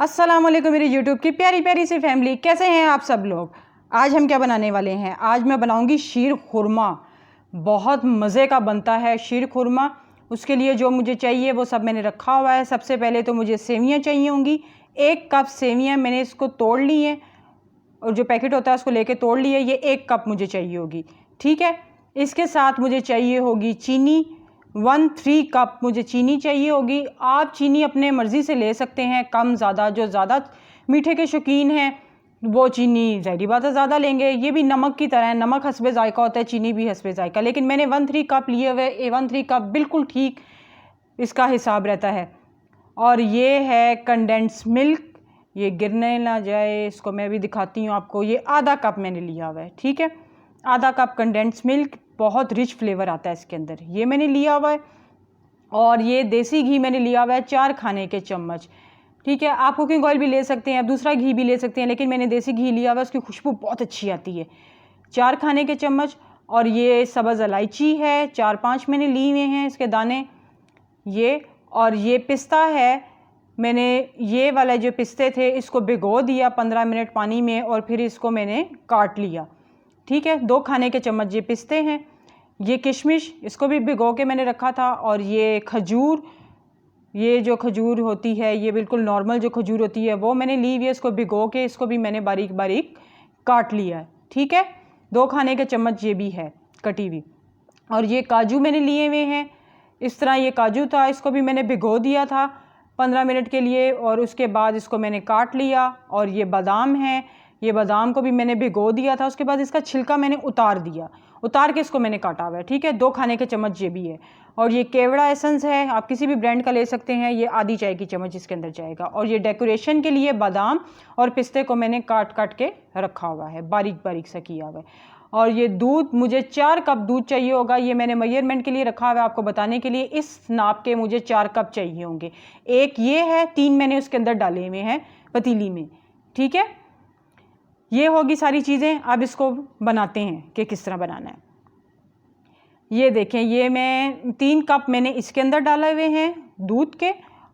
अस्सलाम वालेकुम मेरी यूट्यूब की प्यारी प्यारी सी फैमिली, कैसे हैं आप सब लोग। आज हम क्या बनाने वाले हैं, आज मैं बनाऊंगी शीर खुरमा। बहुत मज़े का बनता है शीर खुरमा। उसके लिए जो मुझे चाहिए वो सब मैंने रखा हुआ है। सबसे पहले तो मुझे सेवियां चाहिए होंगी। 1 कप सेवियां मैंने इसको तोड़ ली हैं, और जो पैकेट होता है उसको लेके तोड़ लिए। ये 1 कप मुझे चाहिए होगी, ठीक है। इसके साथ मुझे चाहिए होगी चीनी, 1/3 कप मुझे चीनी चाहिए होगी। आप चीनी अपने मर्ज़ी से ले सकते हैं, कम ज़्यादा। जो ज़्यादा मीठे के शौकीन हैं वो चीनी ज़ाहिर बात है ज़्यादा लेंगे। ये भी नमक की तरह है, नमक हस्बे ज़ायका होता है, चीनी भी हस्बे ज़ायका। लेकिन मैंने 1/3 कप लिए हुए, 1/3 कप बिल्कुल ठीक इसका हिसाब रहता है। और ये है कंडेंस मिल्क, ये गिरने ना जाए, इसको मैं भी दिखाती हूँ आपको। ये आधा कप मैंने लिया हुआ है, ठीक है। आधा कप कंडेंस मिल्क, बहुत रिच फ्लेवर आता है इसके अंदर, ये मैंने लिया हुआ है। और ये देसी घी मैंने लिया हुआ है 4 खाने के चम्मच, ठीक है। आप कुकिंग ऑयल भी ले सकते हैं, आप दूसरा घी भी ले सकते हैं, लेकिन मैंने देसी घी लिया हुआ है, उसकी खुशबू बहुत अच्छी आती है। 4 खाने के चम्मच। और ये सब्ज़ इलायची है, 4-5 मैंने लिए हुए हैं इसके दाने, ये। और ये पिस्ता है, मैंने ये वाला जो पिस्ते थे इसको भिगो दिया 15 मिनट पानी में, और फिर इसको मैंने काट लिया, ठीक है। 2 खाने के चम्मच ये पिस्ते हैं। ये किशमिश, इसको भी भिगो के मैंने रखा था। और ये खजूर, ये जो खजूर होती है, ये बिल्कुल नॉर्मल जो खजूर होती है वो मैंने ली हुई है। इसको भिगो के इसको भी मैंने बारीक बारीक काट लिया है, ठीक है। 2 खाने के चम्मच ये भी है कटी हुई। और ये काजू मैंने लिए हुए हैं, इस तरह ये काजू था, इसको भी मैंने भिगो दिया था 15 मिनट के लिए, और उसके बाद इसको मैंने काट लिया। और ये बादाम है, ये बादाम को भी मैंने भिगो दिया था, उसके बाद इसका छिलका मैंने उतार दिया, उतार के इसको मैंने काटा हुआ है, ठीक है। 2 खाने के चम्मच ये भी है। और ये केवड़ा एसेंस है, आप किसी भी ब्रांड का ले सकते हैं, ये आधी चाय की चम्मच इसके अंदर जाएगा। और ये डेकोरेशन के लिए बादाम और पिस्ते को मैंने काट काट के रखा हुआ है, बारीक बारीक सा किया हुआ है। और ये दूध, मुझे 4 कप दूध चाहिए होगा, ये मैंने मेजरमेंट के लिए रखा हुआ है आपको बताने के लिए। इस नाप के मुझे 4 कप चाहिए होंगे। एक ये है, 3 मैंने उसके अंदर डाले हुए हैं पतीली में, ठीक है। ये होगी सारी चीज़ें। अब इसको बनाते हैं कि किस तरह बनाना है। ये देखें, ये मैं 3 कप मैंने इसके अंदर डाले हुए हैं दूध के,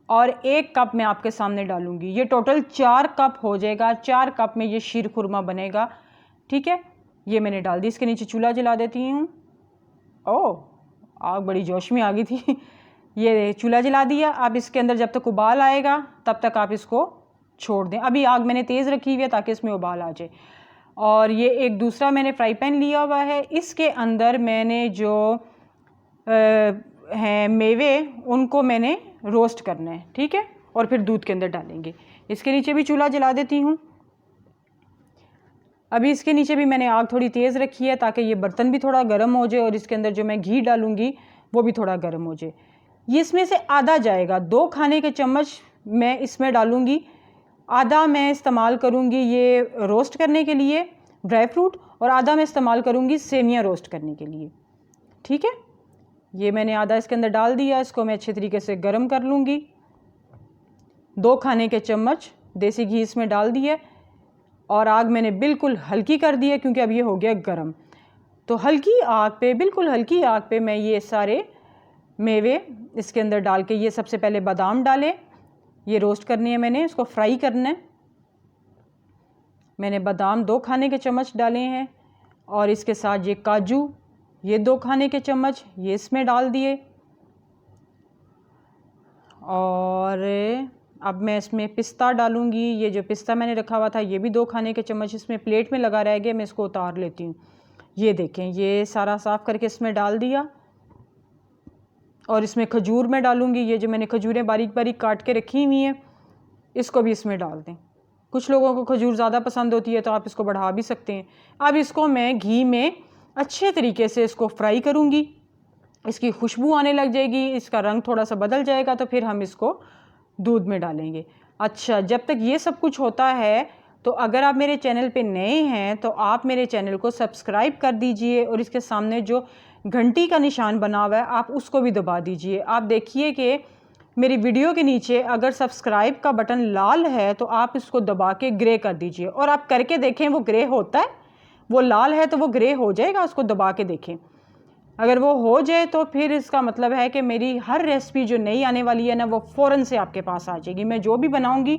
और 1 कप मैं आपके सामने डालूंगी। ये टोटल 4 कप हो जाएगा। 4 कप में ये शीर खुरमा बनेगा, ठीक है। ये मैंने डाल दी। इसके नीचे चूल्हा जला देती हूँ। ओह, आग बड़ी जोश में आ गई थी। ये चूल्हा जला दिया। अब इसके अंदर जब तक उबाल आएगा तब तक आप इसको छोड़ दें। अभी आग मैंने तेज़ रखी हुई है ताकि इसमें उबाल आ जाए। और ये एक दूसरा मैंने फ्राई पैन लिया हुआ है, इसके अंदर मैंने जो हैं मेवे, उनको मैंने रोस्ट करना है, ठीक है। और फिर दूध के अंदर डालेंगे। इसके नीचे भी चूल्हा जला देती हूँ। अभी इसके नीचे भी मैंने आग थोड़ी तेज़ रखी है ताकि ये बर्तन भी थोड़ा गर्म हो जाए, और इसके अंदर जो मैं घी डालूँगी वो भी थोड़ा गर्म हो जाए। ये इसमें से आधा जाएगा, 2 खाने के चम्मच मैं इसमें डालूँगी, आधा मैं इस्तेमाल करूँगी ये रोस्ट करने के लिए ड्राई फ्रूट, और आधा मैं इस्तेमाल करूँगी सेवियां रोस्ट करने के लिए, ठीक है। ये मैंने आधा इसके अंदर डाल दिया। इसको मैं अच्छे तरीके से गर्म कर लूँगी। 2 खाने के चम्मच देसी घी इसमें डाल दिया, और आग मैंने बिल्कुल हल्की कर दी है क्योंकि अब ये हो गया गरम। तो हल्की आग पे, बिल्कुल हल्की आग पे मैं ये सारे मेवे इसके अंदर डाल के, ये सबसे पहले बादाम डाले, ये रोस्ट करनी है मैंने, इसको फ्राई करना है। मैंने बादाम 2 खाने के चम्मच डाले हैं, और इसके साथ ये काजू, ये 2 खाने के चम्मच ये इसमें डाल दिए। और अब मैं इसमें पिस्ता डालूँगी। ये जो पिस्ता मैंने रखा हुआ था ये भी 2 खाने के चम्मच इसमें प्लेट में लगा रह गया, मैं इसको उतार लेती हूँ। ये देखें, ये सारा साफ़ करके इसमें डाल दिया। और इसमें खजूर मैं डालूँगी, ये जो मैंने खजूरें बारीक बारीक काट के रखी हुई हैं, इसको भी इसमें डाल दें। कुछ लोगों को खजूर ज़्यादा पसंद होती है तो आप इसको बढ़ा भी सकते हैं। अब इसको मैं घी में अच्छे तरीके से इसको फ्राई करूँगी। इसकी खुशबू आने लग जाएगी, इसका रंग थोड़ा सा बदल जाएगा, तो फिर हम इसको दूध में डालेंगे। अच्छा, जब तक ये सब कुछ होता है, तो अगर आप मेरे चैनल पे नए हैं तो आप मेरे चैनल को सब्सक्राइब कर दीजिए, और इसके सामने जो घंटी का निशान बना हुआ है आप उसको भी दबा दीजिए। आप देखिए कि मेरी वीडियो के नीचे अगर सब्सक्राइब का बटन लाल है तो आप इसको दबा के ग्रे कर दीजिए, और आप करके देखें वो ग्रे होता है। वो लाल है तो वो ग्रे हो जाएगा, उसको दबा के देखें। अगर वो हो जाए तो फिर इसका मतलब है कि मेरी हर रेसिपी जो नई आने वाली है ना, वो फ़ौरन से आपके पास आ जाएगी। मैं जो भी बनाऊंगी